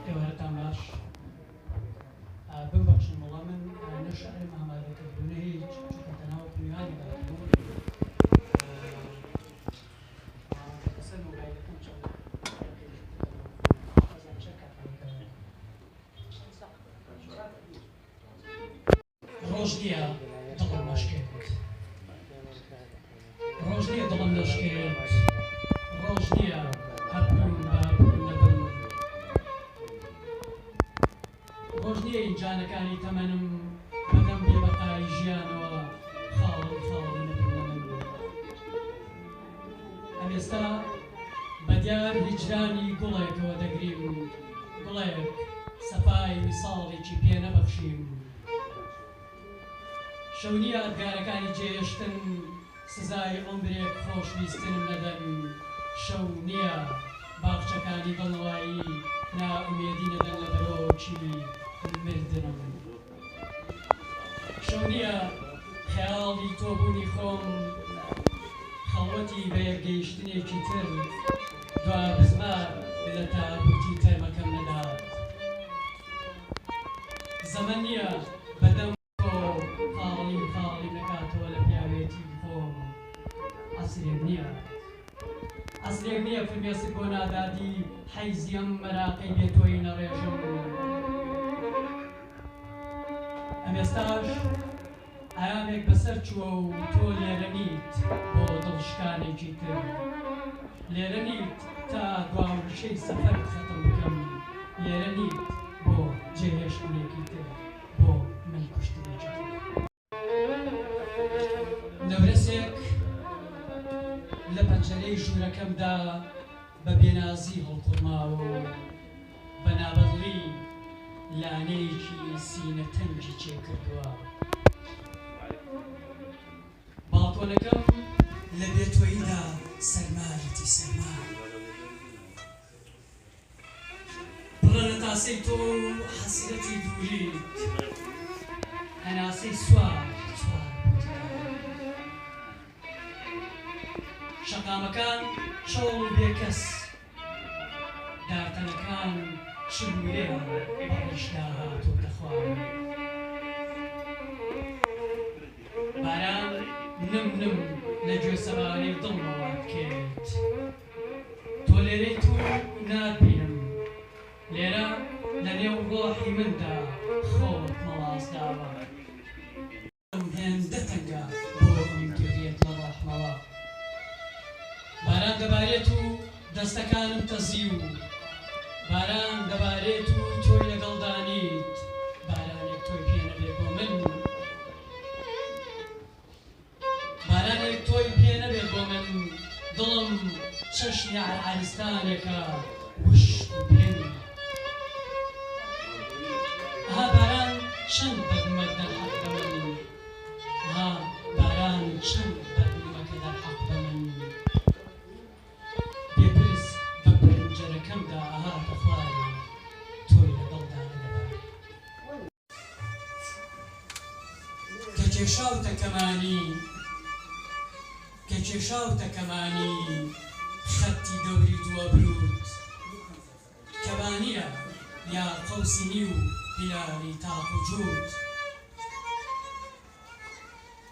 ئێوارەتان باش ببەخشن وەڵام من نەشعرم ئامادەکردبوونە هیچ چونکە تەناوە پەیوانی بابوو لەسەر مۆبایلەکەم ڕۆژ نییە دڵم نەشکێت ڕۆژ نییە دڵم نەشکێت ڕۆژ نییە هەبوون بابوون نەبوون ڕۆژ نییە ئینجانەکانی تەمەنم بەدەم بێبەقای ژیانەوە خاڵی نەبوون لە من ئەم ئێستا بەدیار هیجرانی گوڵێکەوە دەگریم گوڵێک سەپای ویساڵێکی پێ نەبەخشیم شەو نییە ئەدگارەکانی جێهێشتن سزای عومرێک خۆشویستنم نەدەن شەو نییە باخچەکانی دڵنەوایی نائومێدی نەدەن لە بەرۆکی مردنم شەو نییە خەیاڵی تۆبوونی خۆم خەڵەتی بە یەکگەیشتنێکی تر دوا بزمار لە تابوتی تەرمەکەم نەدات زەمن نییە بەدەم خاڵی نەکاتەوە لە پیاوێتی خۆم عەسرێک نییە فرمێسک بۆ نادادی حەیزیم مەراقەی بێتۆی نەڕێژم ئەم ئێستاش ئایامێک بەسەر چووە و تۆ لێرە نیت بۆ دڵشکانێکی تر لێرە نیت تا گواوشەی سەفەر خەتم بکەم لێرە نیت بۆ جێهێشتنێکی تر بۆ من کوشتنێکی تر نەورەسێک لە پەنجەرەی ژوورەکەمدا بە بێنازی هەڵقوڕماوە و بە نابەدڵی لانەیەکی سینە تەنگی چێکردووە باڵکۆنەکەم لە بێتۆییدا سەرمایەتی سەرمای بڕە لە تاسەی تۆ حەسرەتی دووریت هەناسەی سوار شەقامەکان چۆڵ بێکەس دارتەنەکان چلوێ بەڕیشدا هاتووتە خوارد باران نم لە گوێسەبارەی دڵمەوە بکێت تۆ لێرەی تو ناتبینم لێرە لە نێو ڕۆحی مندا خۆت مەڵازداوە هێندە تەنگە بۆ ئەمگرێت لە ڕەحمەوە باران دەبارێت و دەستەکانم تەزی و باران دەبارێت و تۆی لەگەڵدانیت بارانێک تۆی پێ نەبێ بۆ من بارانێک تۆی پێ نەبێ بۆ من دڵم چەشنی عەرستانێکە وشک و بلند ئەها باران چەند بەدمەت دەرحەق بە من ئەها باران چەند بەدمەکە دەرحەق بە من بێپرس بە پەنجەرەکەمدا ئەهاتە خوارێ تۆی لەگەڵدا نەدەبارێ کە کێشاوتە کەمانی خەتی دەوری دووە بروت کەبانیە یا قەوسینی و هیلالی تاق و جووت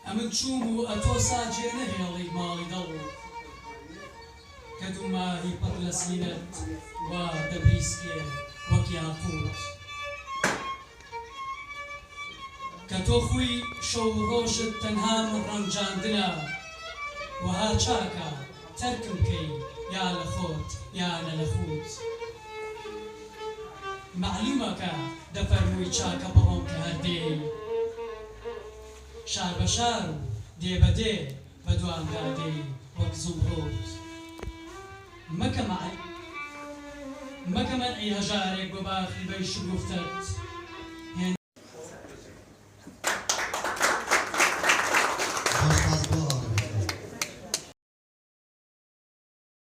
ئەمن چووم و ئەتۆ ساجێ نەهێڵی ماڵی دڵ کە دوو ماهی پڕ لە سینەت وا دەبریسکێ وەک یاقووت کە تۆ خوی شەو ڕۆژت تەنها ڕەنجاندنە وەها چاکە تەرکم کەی یا لە خۆت یانە لە خوت معلومەکە دەفەرمووی چاکە بەڕۆم کە هەردێی شار بە شار و دێ بە دێ بە دوانگادەی وەک زومڕۆت مەکە مەنعی هەژارێک بۆ باخی بەی شگوفتت